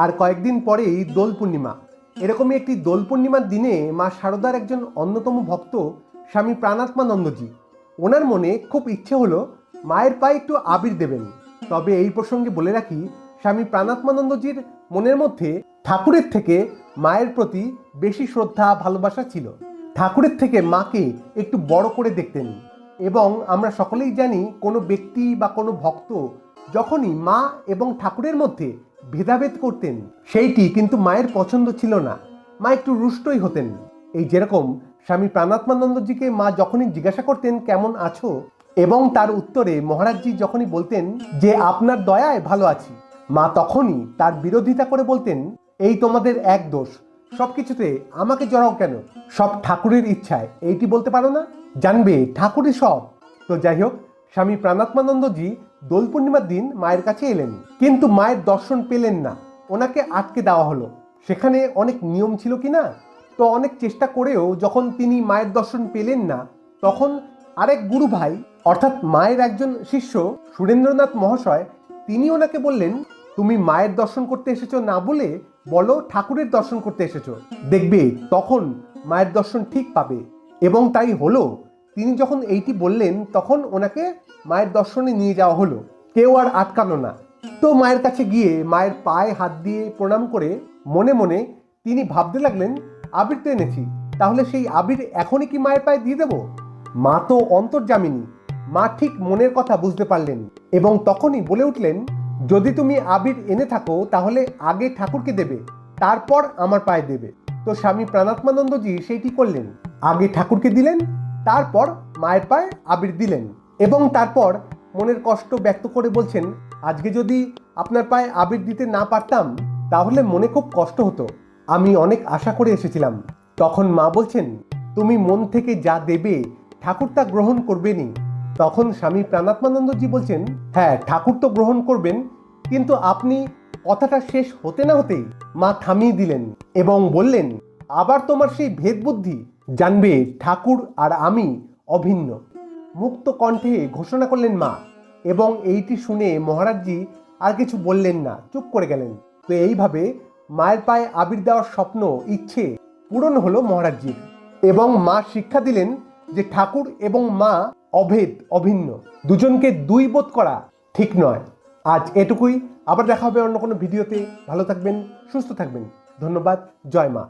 আর কয়েকদিন পরেই দোল পূর্ণিমা। এরকমই একটি দোল পূর্ণিমার দিনে মা শারদার একজন অন্যতম ভক্ত স্বামী প্রাণাত্মানন্দজি, ওনার মনে খুব ইচ্ছে হলো মায়ের পায়ে একটু আবির দেবেন। তবে এই প্রসঙ্গে বলে রাখি, স্বামী প্রাণাত্মানন্দজির মনের মধ্যে ঠাকুরের থেকে মায়ের প্রতি বেশি শ্রদ্ধা ভালোবাসা ছিল। ঠাকুরের থেকে মাকে একটু বড় করে দেখতেন। এবং আমরা সকলেই জানি, কোনো ব্যক্তি বা কোনো ভক্ত যখনই মা এবং ঠাকুরের মধ্যে ভেদাভেদ করতেন, সেইটি কিন্তু মায়ের পছন্দ ছিল না। মা একটু রুষ্টই হতেন। এই যেরকম স্বামী প্রাণাত্মানন্দজিকে মা যখনই জিজ্ঞাসা করতেন কেমন আছো, এবং তার উত্তরে মহারাজজি যখনই বলতেন যে আপনার দয়ায় ভালো আছি, মা তখনই তার বিরোধিতা করে বলতেন, এই তোমাদের এক দোষ, সবকিছুতে আমাকে জড়াও কেন? সব ঠাকুরের ইচ্ছায়, এইটি বলতে পারো না? জানবে ঠাকুরই সব। তো যাই হোক, স্বামী প্রাণাত্মানন্দজি দোল পূর্ণিমার দিন মায়ের কাছে এলেন, কিন্তু মায়ের দর্শন পেলেন না। ওনাকে আটকে দেওয়া হলো। সেখানে অনেক নিয়ম ছিল কিনা, তো অনেক চেষ্টা করেও যখন তিনি মায়ের দর্শন পেলেন না, তখন আরেক গুরু ভাই, অর্থাৎ মায়ের একজন শিষ্য সুরেন্দ্রনাথ মহাশয়, তিনি ওনাকে বললেন, তুমি মায়ের দর্শন করতে এসেছো না বলে বলো ঠাকুরের দর্শন করতে এসেছো, দেখবে তখন মায়ের দর্শন ঠিক পাবে। এবং তাই হলো। তিনি যখন এইটি বললেন, তখন ওনাকে মায়ের দর্শনে নিয়ে যাওয়া হলো। কেউ আর আটকানো না। তো মায়ের কাছে গিয়ে মায়ের পায়ে হাত দিয়ে প্রণাম করে মনে মনে তিনি ভাবতে লাগলেন, আবির তো এনেছি, তাহলে সেই আবির এখনই কি মায়ের পায়ে দিয়ে দেব? মা তো অন্তর্যামিনী, মা ঠিক মনের কথা বুঝতে পারলেন এবং তখনই বলে উঠলেন, যদি তুমি আবির এনে থাকো তাহলে আগে ঠাকুরকে দেবে, তারপর আমার পায়ে দেবে। তো স্বামী প্রাণাত্মানন্দজি সেইটি করলেন। আগে ঠাকুরকে দিলেন, তারপর মায়ের পায়ে আবির দিলেন এবং তারপর মনের কষ্ট ব্যক্ত করে বলছেন, আজকে যদি আপনার পায়ে আবির দিতে না পারতাম তাহলে মনে খুব কষ্ট হতো। আমি অনেক আশা করে এসেছিলাম। তখন মা বলছেন, তুমি মন থেকে যা দেবে ঠাকুর তা গ্রহণ করবেনই। তখন স্বামী প্রাণাত্মানন্দজি বলছেন, হ্যাঁ ঠাকুর তো গ্রহণ করবেন, কিন্তু আপনি, কথাটা শেষ হতে না হতেই মা থামিয়ে দিলেন এবং বললেন, আবার তোমার সেই ভেদ বুদ্ধি? জানবে ঠাকুর আর আমি অভিন্ন। মুক্ত কণ্ঠে ঘোষণা করলেন মা। এবং এইটি শুনে মহারাজজি আর কিছু বললেন না, চুপ করে গেলেন। তো এইভাবে মায়ের পায়ে আবির দেওয়ার স্বপ্ন, ইচ্ছে পূরণ হলো মহারাজজির। এবং মা শিক্ষা দিলেন যে ঠাকুর এবং মা অভেদ, অভিন্ন। দুজনকে দুই বোধ করা ঠিক নয়। আজ এটুকুই। আবার দেখা হবে অন্য কোনো ভিডিওতে। ভালো থাকবেন, সুস্থ থাকবেন। ধন্যবাদ। জয় মা।